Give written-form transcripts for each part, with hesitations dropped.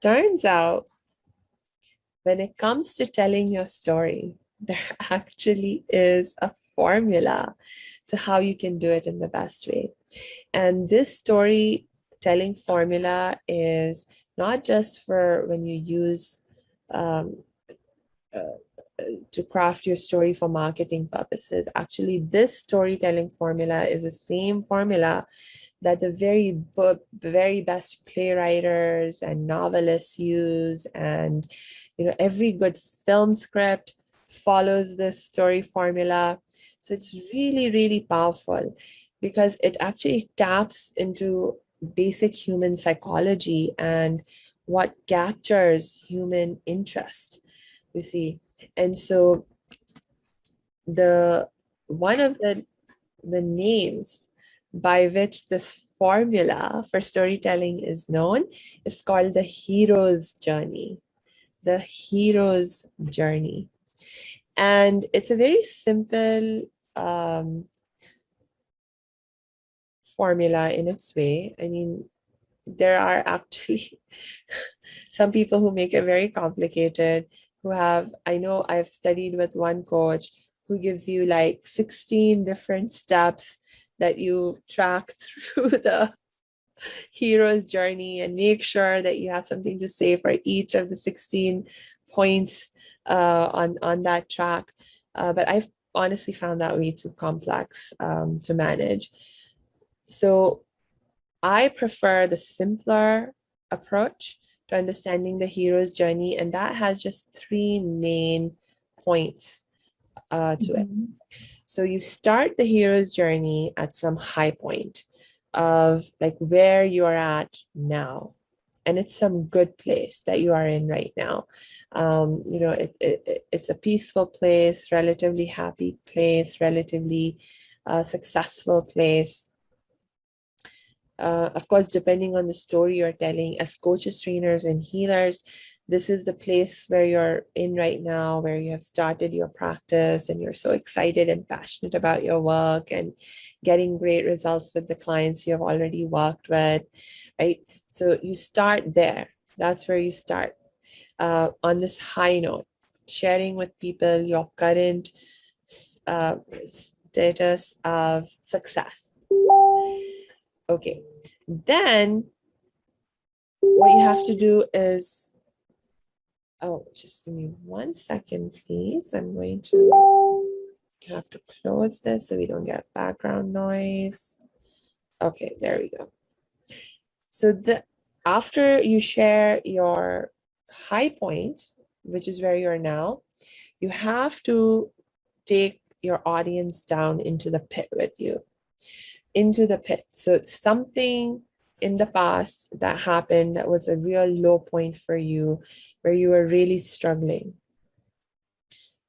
turns out when it comes to telling your story, there actually is a formula to how you can do it in the best way. And this storytelling formula is not just for when you use um, uh, to craft your story for marketing purposes. Actually, this storytelling formula is the same formula that the very best playwriters and novelists use, and every good film script follows this story formula. So it's really, really powerful because it actually taps into basic human psychology and what captures human interest, you see. And so the one of the names by which this formula for storytelling is known is called the hero's journey. The hero's journey. And it's a very simple formula in its way. I mean, there are actually some people who make it very complicated, I know I've studied with one coach who gives you like 16 different steps that you track through the hero's journey and make sure that you have something to say for each of the 16 points on that track. But I've honestly found that way too complex to manage. So I prefer the simpler approach to understanding the hero's journey, and that has just 3 main points to it. So you start the hero's journey at some high point of like where you are at now, and it's some good place that you are in right now. It's a peaceful place, relatively happy place, relatively successful place. Of course, depending on the story you're telling, as coaches, trainers, and healers, this is the place where you're in right now, where you have started your practice and you're so excited and passionate about your work and getting great results with the clients you have already worked with, right? So you start there. That's where you start on this high note, sharing with people your current status of success. Okay, then what you have to do is, just give me 1 second, please. I'm going to have to close this so we don't get background noise. Okay, there we go. So after you share your high point, which is where you are now, you have to take your audience down into the pit with you. Into the pit. So it's something in the past that happened that was a real low point for you, where you were really struggling.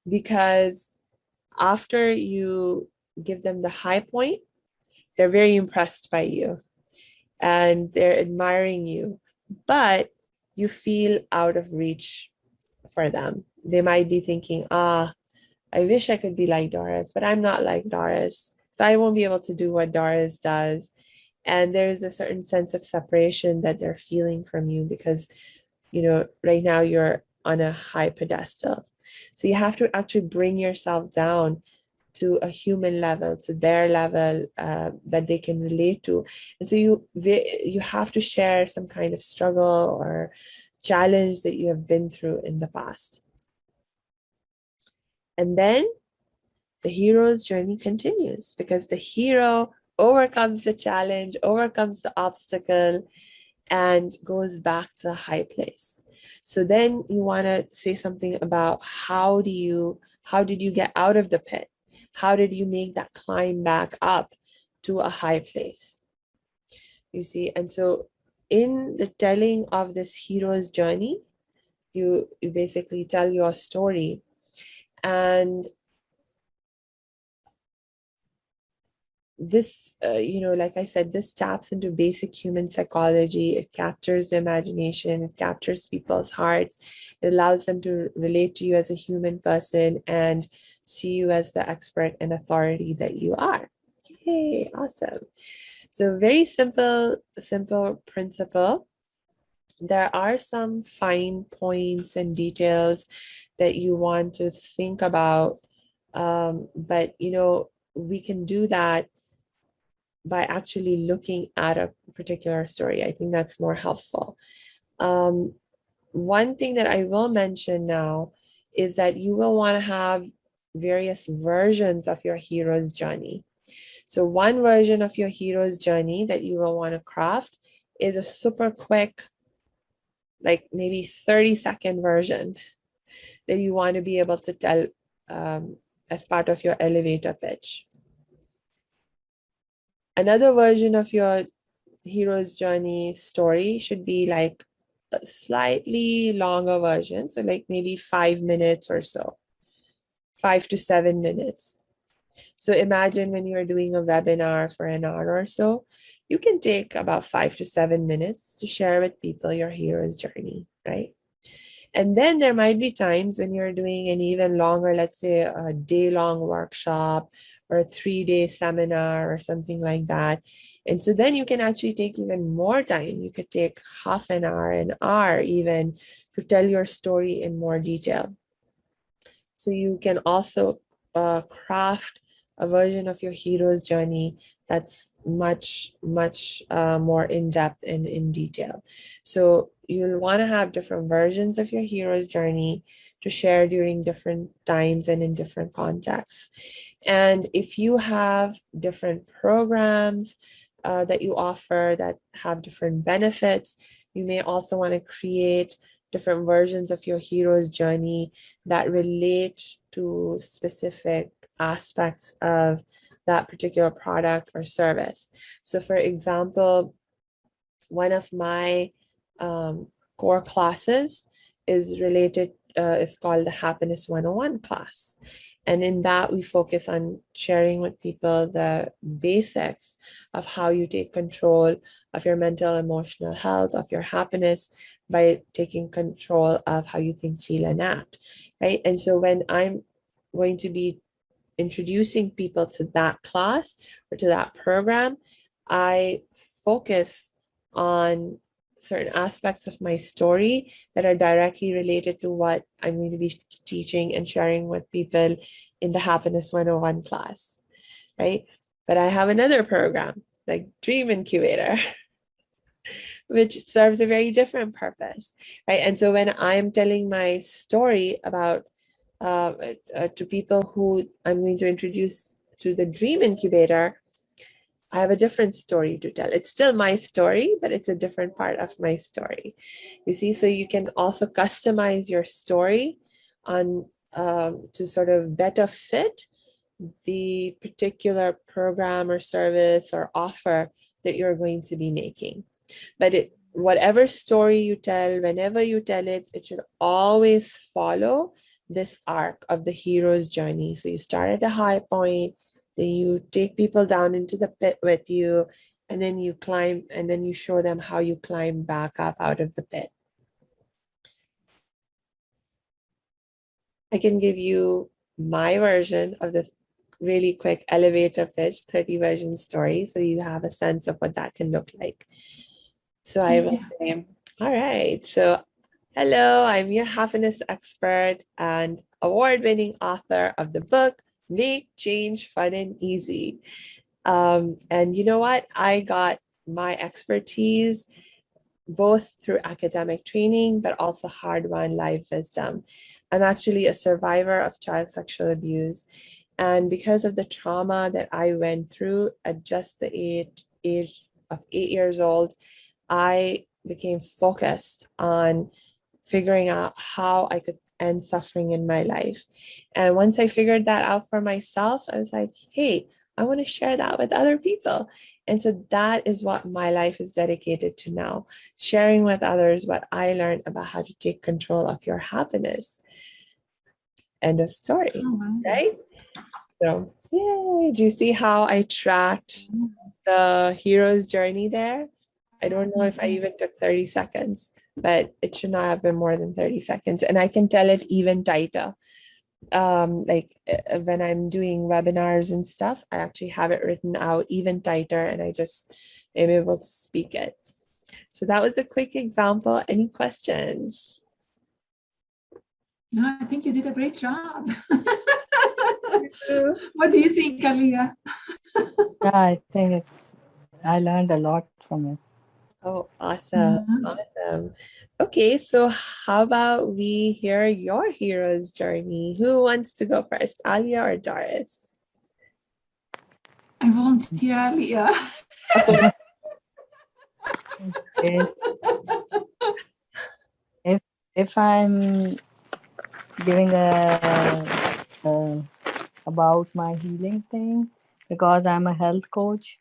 Because after you give them the high point, they're very impressed by you and they're admiring you, but you feel out of reach for them. They might be thinking, I wish I could be like Doris, but I'm not like Doris. So I won't be able to do what Doris does. And there's a certain sense of separation that they're feeling from you because, right now you're on a high pedestal. So you have to actually bring yourself down to a human level, to their level that they can relate to. And so you have to share some kind of struggle or challenge that you have been through in the past. And then the hero's journey continues because the hero overcomes the challenge, overcomes the obstacle, and goes back to a high place. So then you want to say something about how did you get out of the pit? How did you make that climb back up to a high place? You see, and so in the telling of this hero's journey, you basically tell your story. And this, like I said, this taps into basic human psychology. It captures the imagination. It captures people's hearts. It allows them to relate to you as a human person and see you as the expert and authority that you are. Yay, awesome. So very simple principle. there are some fine points and details that you want to think about. But, we can do that by actually looking at a particular story. I think that's more helpful. One thing that I will mention now is that you will want to have various versions of your hero's journey. So one version of your hero's journey that you will want to craft is a super quick, like maybe 30-second version that you want to be able to tell as part of your elevator pitch. Another version of your hero's journey story should be like a slightly longer version. So like maybe 5 minutes or so, 5 to 7 minutes. So imagine when you're doing a webinar for an hour or so, you can take about 5 to 7 minutes to share with people your hero's journey, right? And then there might be times when you're doing an even longer, let's say a day-long workshop or a 3-day seminar or something like that. And so then you can actually take even more time. You could take half an hour even to tell your story in more detail. So you can also craft a version of your hero's journey that's much more in-depth and in detail. So you'll want to have different versions of your hero's journey to share during different times and in different contexts. And if you have different programs that you offer that have different benefits, you may also want to create different versions of your hero's journey that relate to specific aspects of that particular product or service. So for example, one of my core classes is called the Happiness 101 class. And in that, we focus on sharing with people the basics of how you take control of your mental, emotional health, of your happiness by taking control of how you think, feel, and act, right? And so when I'm going to be introducing people to that class or to that program, I focus on certain aspects of my story that are directly related to what I'm going to be teaching and sharing with people in the Happiness 101 class, right? But I have another program like Dream Incubator, which serves a very different purpose, right? And so when I'm telling my story about to people who I'm going to introduce to the Dream Incubator, I have a different story to tell. It's still my story, but it's a different part of my story. You see, so you can also customize your story on to sort of better fit the particular program or service or offer that you're going to be making. But whatever story you tell, whenever you tell it, it should always follow this arc of the hero's journey. So you start at a high point, then you take people down into the pit with you, and then you climb, and then you show them how you climb back up out of the pit. I can give you my version of this really quick elevator pitch 30 version story so you have a sense of what that can look like. So I will say, all right, so hello, I'm your happiness expert and award-winning author of the book, Make Change Fun and Easy. And you know what? I got my expertise both through academic training, but also hard-won life wisdom. I'm actually a survivor of child sexual abuse. And because of the trauma that I went through at just the age of 8 years old, I became focused on figuring out how I could end suffering in my life. And once I figured that out for myself, I was like, hey, I want to share that with other people. And so that is what my life is dedicated to now, sharing with others what I learned about how to take control of your happiness. End of story, right? So, yay. Do you see how I tracked the hero's journey there? I don't know if I even took 30 seconds, but it should not have been more than 30 seconds. And I can tell it even tighter. When I'm doing webinars and stuff, I actually have it written out even tighter and I just am able to speak it. So that was a quick example. Any questions? No, I think you did a great job. What do you think, Aliyah? Yeah, I think I learned a lot from it. Oh, awesome. Awesome. Okay, so how about we hear your hero's journey? Who wants to go first, Alia or Doris? I volunteer, Aliyah. If if I'm giving a about my healing thing, because I'm a health coach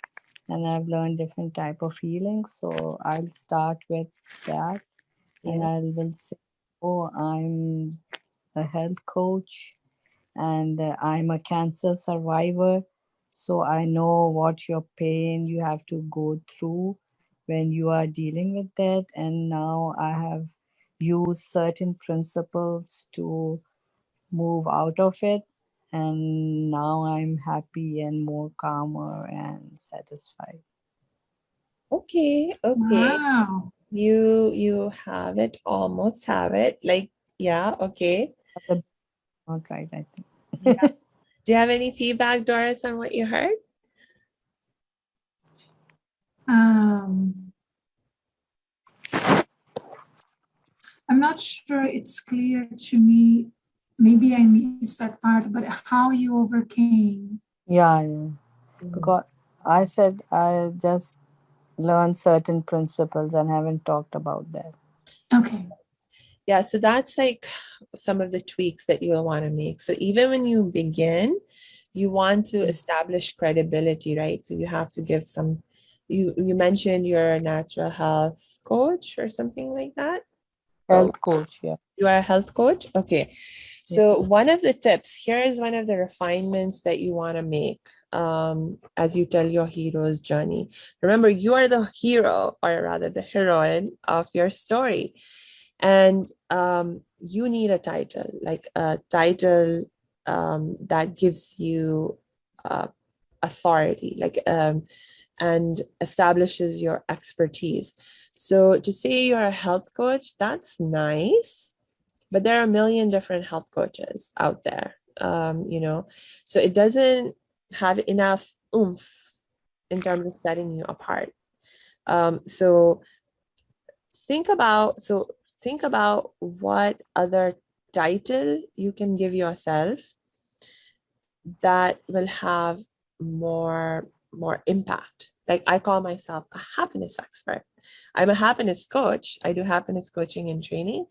and I've learned different type of healing, so I'll start with that, and Yeah. I will say, oh, I'm a health coach, and I'm a cancer survivor, so I know what your pain you have to go through when you are dealing with that, and now I have used certain principles to move out of it, and now I'm happy and more calmer and satisfied. Okay, okay. Wow. You have it, almost have it. Like, yeah, okay. That's not right, I think. Yeah. Do you have any feedback, Doris, on what you heard? I'm not sure it's clear to me. Maybe I missed that part, but how you overcame. Yeah. Because I said I just learned certain principles and haven't talked about that. Okay. Yeah, so that's like some of the tweaks that you'll want to make. So even when you begin, you want to establish credibility, right? So you have to give some, you mentioned you're a natural health coach or something like that. Health coach, yeah. You are a health coach? Okay. Yeah. So one of the tips, here is one of the refinements that you want to make as you tell your hero's journey. Remember, you are the hero, or rather the heroine of your story. And you need a title, like a title that gives you authority, like and establishes your expertise. So to say you're a health coach, that's nice, but there are a million different health coaches out there, so it doesn't have enough oomph in terms of setting you apart. So think about what other title you can give yourself that will have more impact. Like, I call myself a happiness expert. I'm a happiness coach. I do happiness coaching and training,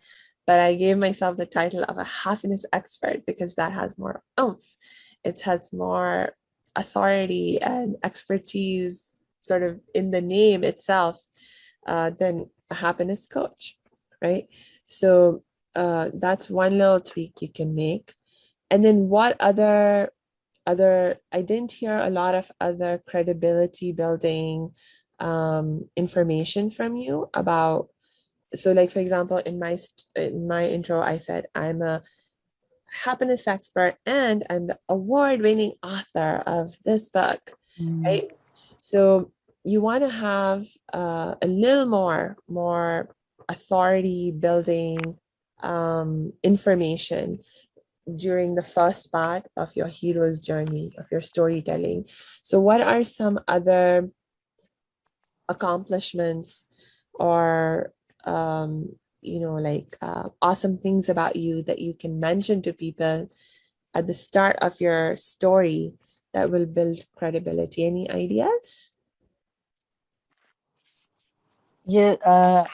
but I gave myself the title of a happiness expert because that has more oomph. It has more authority and expertise sort of in the name itself than a happiness coach, right? So that's one little tweak you can make. And then what other I didn't hear a lot of other credibility building information from you about. So like, for example, in my intro, I said I'm a happiness expert and I'm the award-winning author of this book, right? So you want to have a little more authority building information during the first part of your hero's journey, of your storytelling. So what are some other accomplishments or awesome things about you that you can mention to people at the start of your story that will build credibility? Any ideas? Yeah,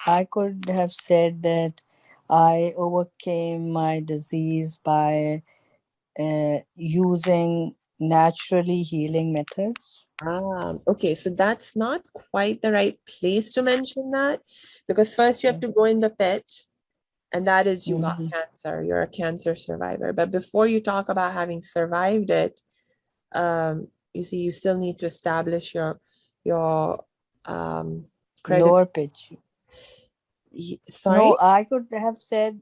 I could have said that I overcame my disease by using naturally healing methods. Okay, so that's not quite the right place to mention that, because first you have to go in the pit, and that is you got cancer, you're a cancer survivor. But before you talk about having survived it, you see, you still need to establish your Lower pitch. Sorry? No, I could have said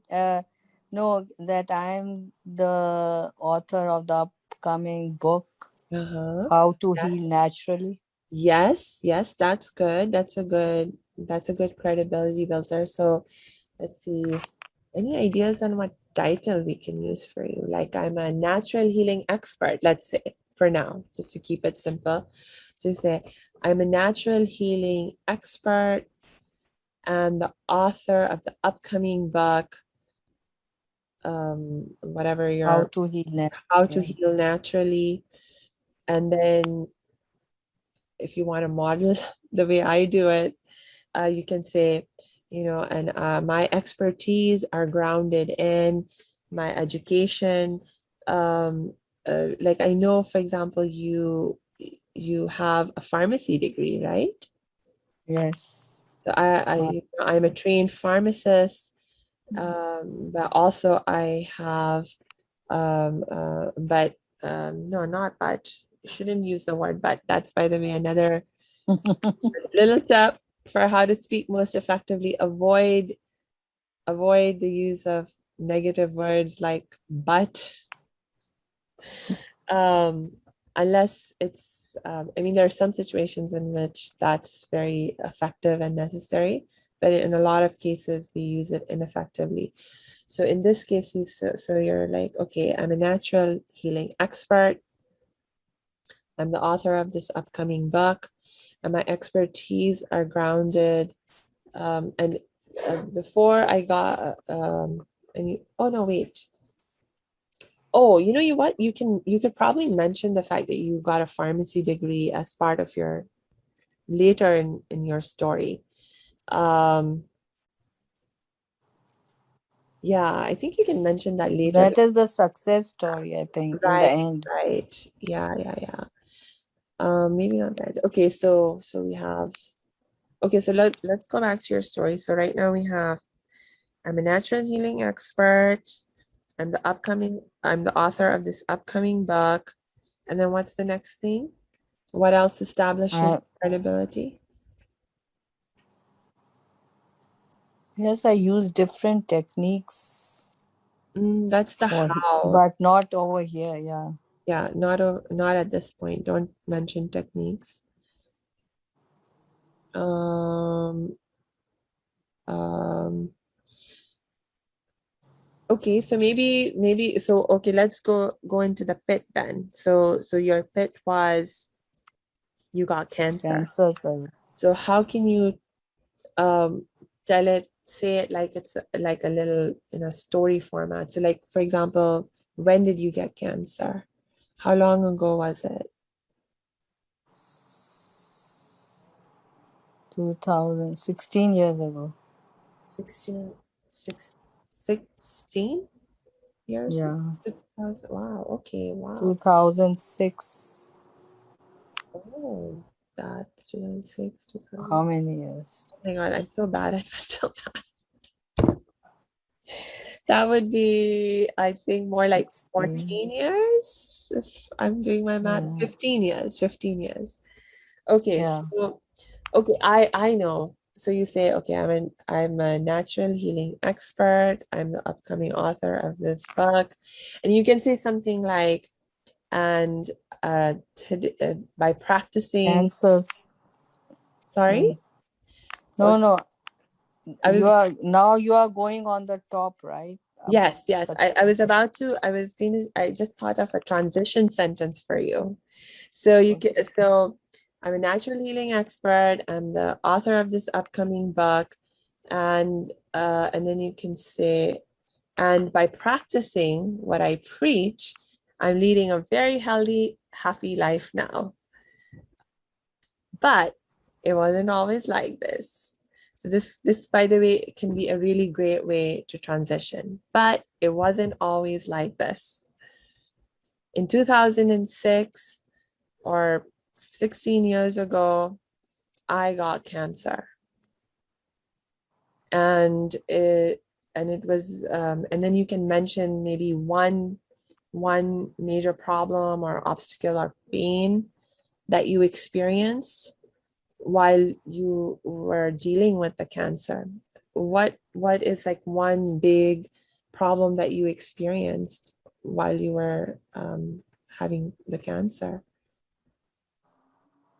no, that I'm the author of the upcoming book, How to Heal Naturally. Yes, that's good. That's a good That's a good credibility builder. So let's see. Any ideas on what title we can use for you? Like, I'm a natural healing expert, let's say, for now, just to keep it simple. So you say, I'm a natural healing expert and the author of the upcoming book, whatever How your to heal how to yeah. heal naturally. And then if you want to model the way I do it, you can say, and my expertise are grounded in my education. Like, I know, for example, you have a pharmacy degree, right? Yes. So I'm a trained pharmacist, but also I have, no, not but. You shouldn't use the word but. That's, by the way, another little tip for how to speak most effectively. Avoid the use of negative words like but, unless it's, I mean, there are some situations in which that's very effective and necessary, but in a lot of cases we use it ineffectively. So in this case, so you're like, okay, I'm a natural healing expert. I'm the author of this upcoming book, and my expertise are grounded. And before I got, oh no, wait. Oh, you what? You could probably mention the fact that you got a pharmacy degree as part of your later in your story. Yeah, I think you can mention that later. That is the success story, I think, in the Right, end. right. Yeah. Maybe not that. Okay, so we have. Okay, so let's go back to your story. So right now we have, I'm a natural healing expert. I'm the author of this upcoming book. And then what's the next thing? What else establishes credibility? Yes, I use different techniques That's the how. but not over here. Yeah. Yeah, not at this point. Don't mention techniques. Um, um, okay, so maybe so okay, let's go into the pit then. So your pit was you got cancer. Cancer, sir. So how can you say it like it's like a little in a story format? So, like, for example, when did you get cancer? How long ago was it? 2016 years ago. 16 16 years? Yeah. 2000, wow, okay, wow. 2006. Oh, that 2006, 2000. How many years? Oh my God, I'm so bad at mental math. That would be, I think, more like 14 years, if I'm doing my math. Yeah. 15 years, 15 years. Okay, Yeah. so okay, I know. So you say, okay, I'm a natural healing expert. I'm the upcoming author of this book. And you can say something like, and by practicing, Cancers. sorry? No, Or no. I was You are going on the top, right? Yes, Such I was about to, I just thought of a transition sentence for you. So I'm a natural healing expert. I'm the author of this upcoming book. And then you can say, and by practicing what I preach, I'm leading a very healthy, happy life now. But it wasn't always like this. So this, by the way, can be a really great way to transition, but it wasn't always like this. In 2006 or 16 years ago, I got cancer. And it was, and then you can mention maybe one major problem or obstacle or pain that you experienced while you were dealing with the cancer. What is like one big problem that you experienced while you were having the cancer?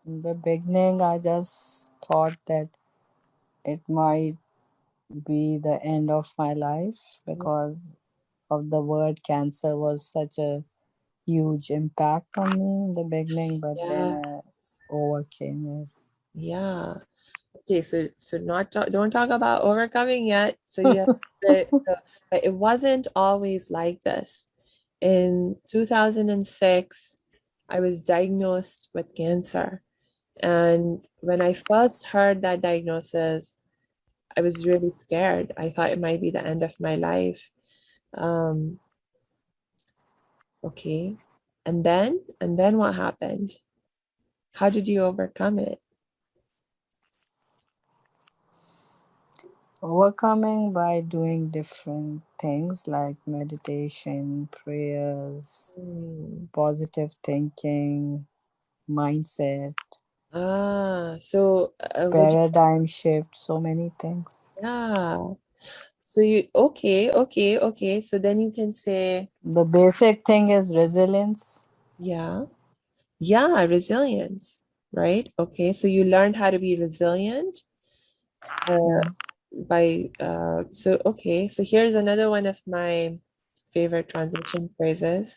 In the beginning, I just thought that it might be the end of my life because of the word cancer was such a huge impact on me in the beginning, but then Yeah. I overcame Yeah. Okay, so not don't talk about overcoming yet. So it. you have but it wasn't always like this. In 2006, I was diagnosed with cancer. And when I first heard that diagnosis, I was really scared. I thought it might be the end of my life. Um, okay. And then what happened? How did you overcome it? Overcoming by doing different things like meditation, prayers, Hmm. positive thinking, mindset, So would you, paradigm shift, so many things. yeah. So you, okay. So then you can say, The basic thing is resilience. yeah, yeah, resilience, right? Okay, so you learned how to be resilient uh, Yeah. so okay, so here's another one of my favorite transition phrases.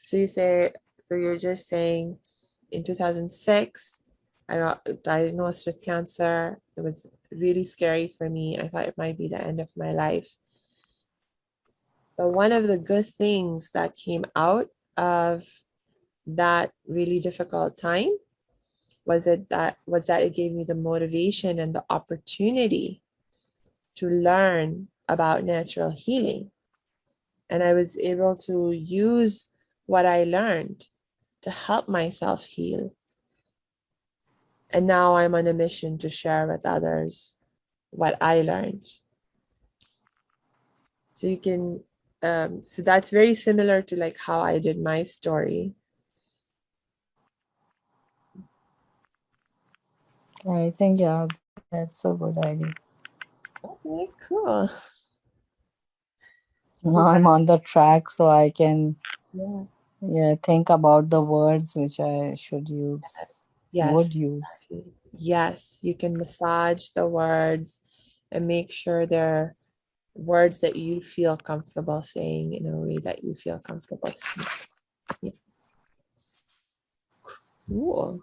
So you say, so you're just saying, in 2006, I got diagnosed with cancer. It was really scary for me. I thought it might be the end of my life. But one of the good things that came out of that really difficult time was that it gave me the motivation and the opportunity to learn about natural healing. And I was able to use what I learned to help myself heal. And now I'm on a mission to share with others what I learned. So you can, so that's very similar to like how I did my story. I think, yeah, that's a good idea. Okay, cool. So Now I'm on the track so I can, yeah, yeah, think about the words which I should use, yes, would use. exactly. Yes, you can massage the words and make sure they're words that you feel comfortable saying in a way that you feel comfortable saying. Yeah. Cool.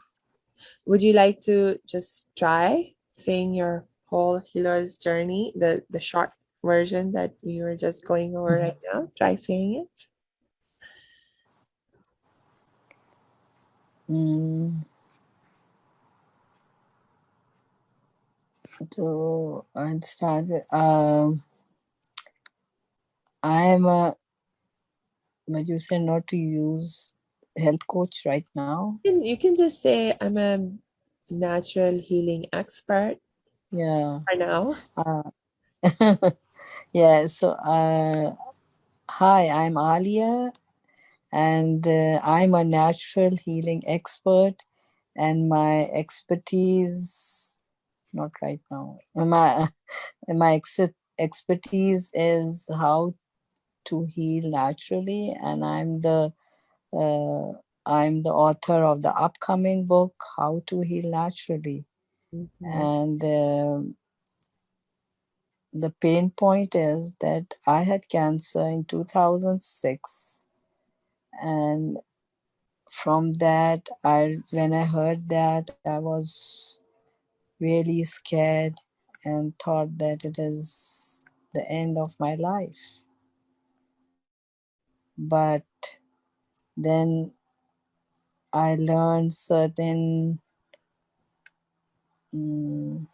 Would you like to just try saying your whole healer's journey, the short version that we were just going over right now? Try saying it. Mm, so I'd start with, I am a, but you said not to use health coach right now. You can just say I'm a natural healing expert Yeah. for now. Uh, yeah. So, hi, I'm Alia, and I'm a natural healing expert, and my expertise, not right now, expertise is how to heal naturally, and uh, I'm the author of the upcoming book, How to Heal Naturally. Mhm. And the pain point is that I had cancer in 2006, and from that, when I heard that, I was really scared and thought that it is the end of my life. But then I learned mm,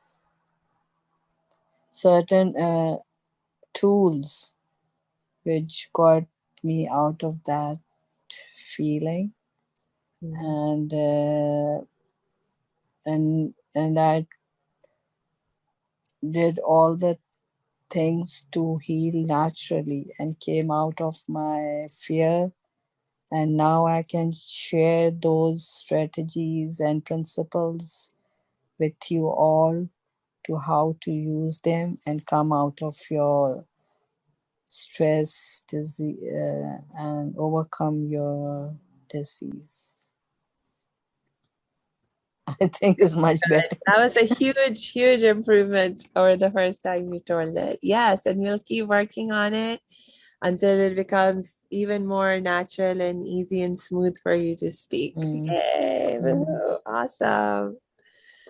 certain tools which got me out of that feeling, Mhm. and I did all the things to heal naturally and came out of my fear, and now I can share those strategies and principles with you all to how to use them and come out of your stress disease and overcome your disease. I think is much better. That was a huge, huge improvement over the first time you told it. Yes, and we'll keep working on it until it becomes even more natural and easy and smooth for you to speak. Yay, woohoo, awesome.